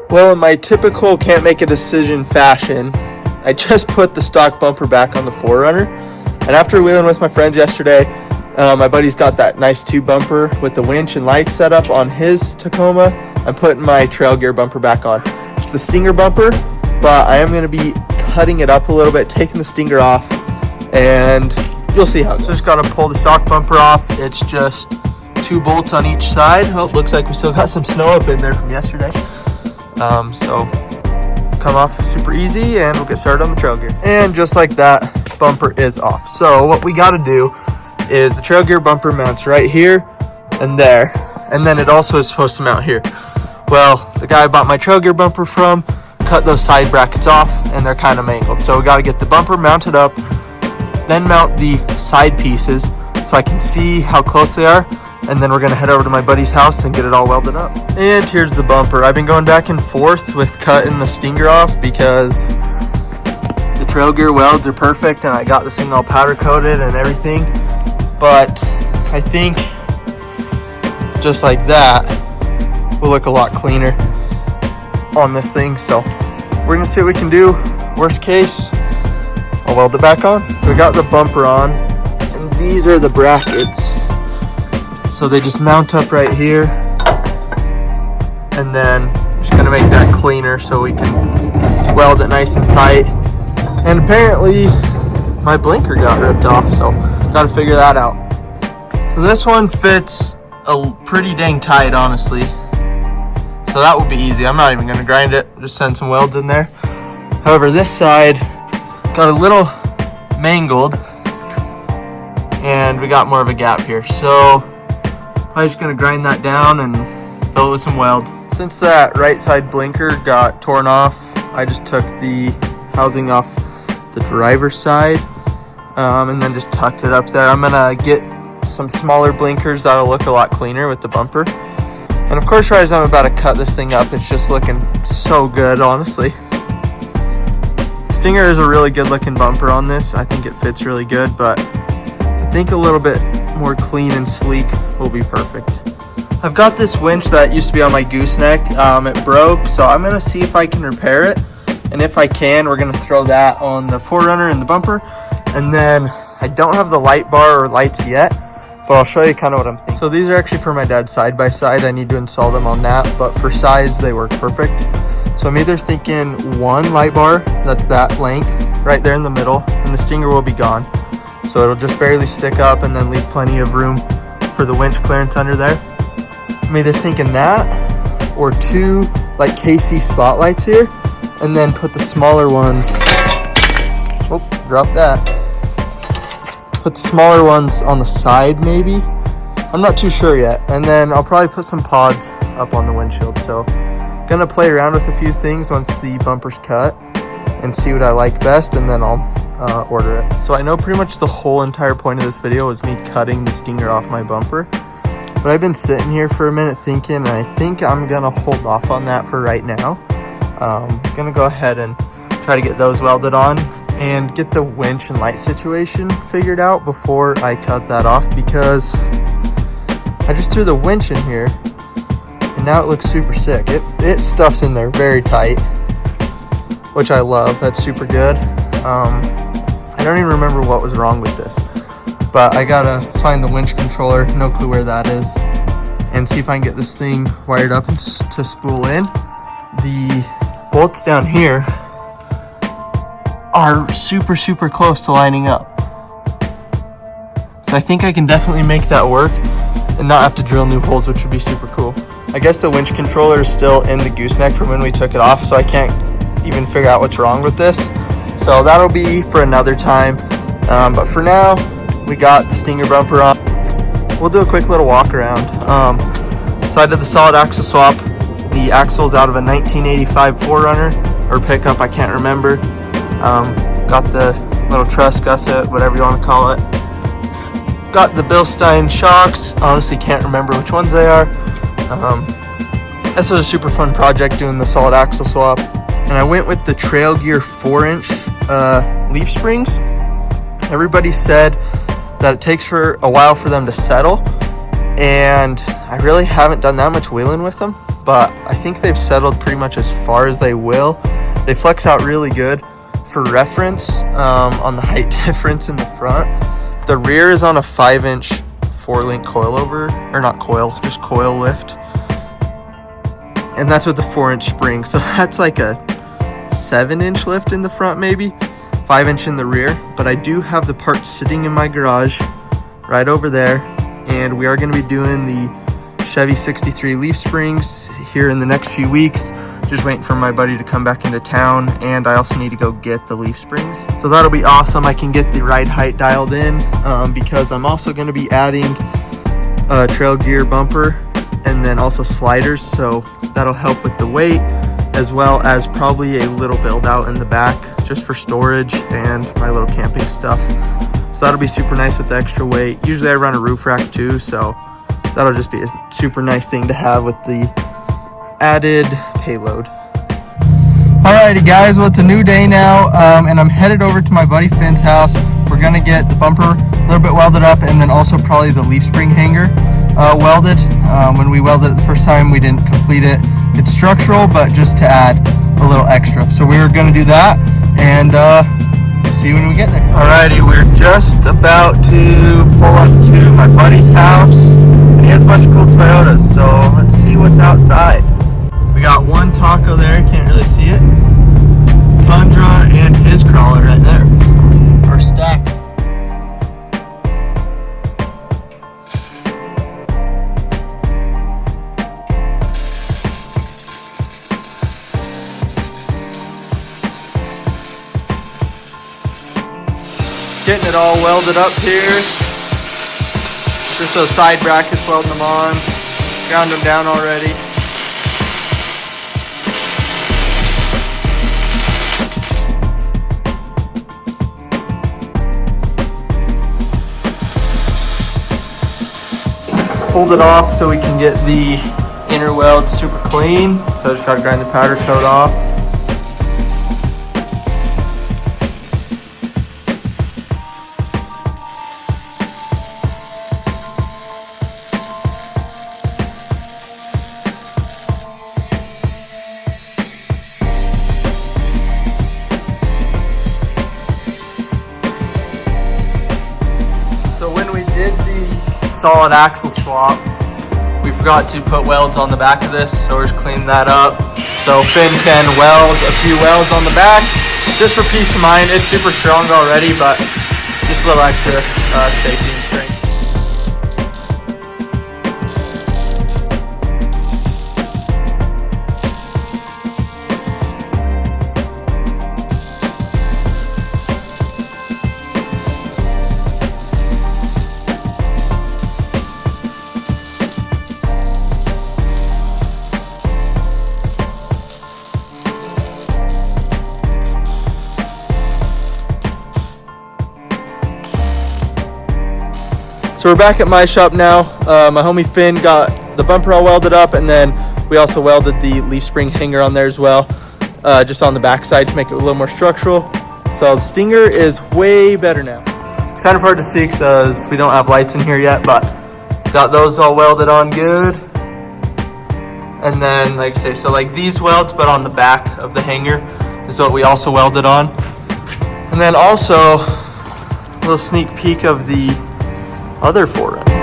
Well, in my typical can't make a decision fashion, I just put the stock bumper back on the 4Runner. And after wheeling with my friends yesterday, my buddy's got that nice tube bumper with the winch and lights set up on his Tacoma. I'm putting my Trailgear bumper back on. It's the Stinger bumper, but I am going to be cutting it up a little bit, taking the Stinger off, and you'll see how it goes. Just got to pull the stock bumper off. It's just 2 bolts on each side. Oh, looks like we still got some snow up in there from yesterday. So come off super easy, and we'll get started on the Trailgear. And just like that, bumper is off. So what we got to do is the Trailgear bumper mounts right here and there, and then it also is supposed to mount here. Well, the guy I bought my Trailgear bumper from cut those side brackets off, and they're kind of mangled. So we got to get the bumper mounted up, then mount the side pieces so I can see how close they are, and then we're going to head over to my buddy's house and get it all welded up. And here's the bumper. I've been going back and forth with cutting the Stinger off because the Trailgear welds are perfect, and I got this thing all powder coated and everything. But I think just like that will look a lot cleaner on this thing. So we're going to see what we can do. Worst case, I'll weld it back on. So we got the bumper on, and these are the brackets. So they just mount up right here, and then just gonna make that cleaner so we can weld it nice and tight. And apparently my blinker got ripped off, so gotta figure that out. So this one fits pretty dang tight, honestly. So that will be easy. I'm not even gonna grind it, just send some welds in there. However, this side got a little mangled, and we got more of a gap here. So I'm just gonna grind that down and fill it with some weld. Since that right side blinker got torn off, I just took the housing off the driver's side and then just tucked it up there. I'm gonna get some smaller blinkers that'll look a lot cleaner with the bumper. And of course, right as I'm about to cut this thing up, it's just looking so good, honestly. Stinger is a really good looking bumper on this. I think it fits really good, but I think a little bit more clean and sleek will be perfect. I've got this winch that used to be on my gooseneck. It broke, so I'm gonna see if I can repair it, and if I can, we're gonna throw that on the 4Runner and the bumper. And then I don't have the light bar or lights yet, but I'll show you kind of what I'm thinking. So these are actually for my dad's side by side. I need to install them on that, but for size they work perfect. So I'm either thinking 1 light bar that's that length right there in the middle, and the Stinger will be gone. So it'll just barely stick up and then leave plenty of room for the winch clearance under there. I'm either thinking that or 2 like KC spotlights here, and then put the smaller ones, oh, drop that. Put the smaller ones on the side maybe. I'm not too sure yet. And then I'll probably put some pods up on the windshield. So gonna play around with a few things once the bumper's cut and see what I like best, and then I'll order it. So I know pretty much the whole entire point of this video is me cutting the Stinger off my bumper, but I've been sitting here for a minute thinking, and I think I'm gonna hold off on that for right now. Gonna go ahead and try to get those welded on and get the winch and light situation figured out before I cut that off, because I just threw the winch in here and now it looks super sick. It stuffs in there very tight, which I love. That's super good. I don't even remember what was wrong with this, but I gotta find the winch controller, no clue where that is, and see if I can get this thing wired up and to spool in. The bolts down here are super close to lining up, so I think I can definitely make that work and not have to drill new holes, which would be super cool. I guess the winch controller is still in the gooseneck from when we took it off, so I can't even figure out what's wrong with this. So that'll be for another time. But for now, we got the Stinger bumper on. We'll do a quick little walk around. So I did the solid axle swap. The axle's out of a 1985 4Runner or pickup, I can't remember. Got the little truss gusset, whatever you want to call it. Got the Bilstein shocks. Honestly, can't remember which ones they are. This was a super fun project doing the solid axle swap. And I went with the Trailgear 4-inch leaf springs. Everybody said that it takes for a while for them to settle, and I really haven't done that much wheeling with them, but I think they've settled pretty much as far as they will. They flex out really good. For reference, on the height difference in the front, the rear is on a 5-inch 4-link coilover, or not coil, just coil lift. And that's with the 4-inch spring. So that's like a 7-inch lift in the front, maybe 5-inch in the rear. But I do have the parts sitting in my garage right over there, and we are going to be doing the Chevy 63 leaf springs here in the next few weeks. Just waiting for my buddy to come back into town, and I also need to go get the leaf springs. So that'll be awesome. I can get the ride height dialed in because I'm also going to be adding a Trailgear bumper and then also sliders. So that'll help with the weight, as well as probably a little build out in the back just for storage and my little camping stuff. So that'll be super nice with the extra weight. Usually I run a roof rack too, so that'll just be a super nice thing to have with the added payload. Alrighty guys, well it's a new day now, and I'm headed over to my buddy Finn's house. We're gonna get the bumper a little bit welded up, and then also probably the leaf spring hanger welded. When we welded it the first time, we didn't complete it. It's structural, but just to add a little extra. So we're gonna do that, and see you when we get there. Alrighty, we're just about to pull up to my buddy's house, and he has a bunch of cool Toyotas, so let's see what's outside. We got one Taco there, can't really see it. Tundra and his crawler right there. Our stack. Getting it all welded up here. Just those side brackets, welding them on. Ground them down already. Pulled it off so we can get the inner weld super clean. So I just gotta grind the powder coat off. So when we did the solid axle swap, we forgot to put welds on the back of this, so we're just cleaning that up. So Finn can weld a few welds on the back, just for peace of mind. It's super strong already, but just a little extra safety and strength. So we're back at my shop now. My homie Finn got the bumper all welded up, and then we also welded the leaf spring hanger on there as well, just on the back side to make it a little more structural. So the Stinger is way better now. It's kind of hard to see because we don't have lights in here yet, but got those all welded on good. And then, like I say, so like these welds, but on the back of the hanger is what we also welded on. And then also a little sneak peek of the other 4Runner.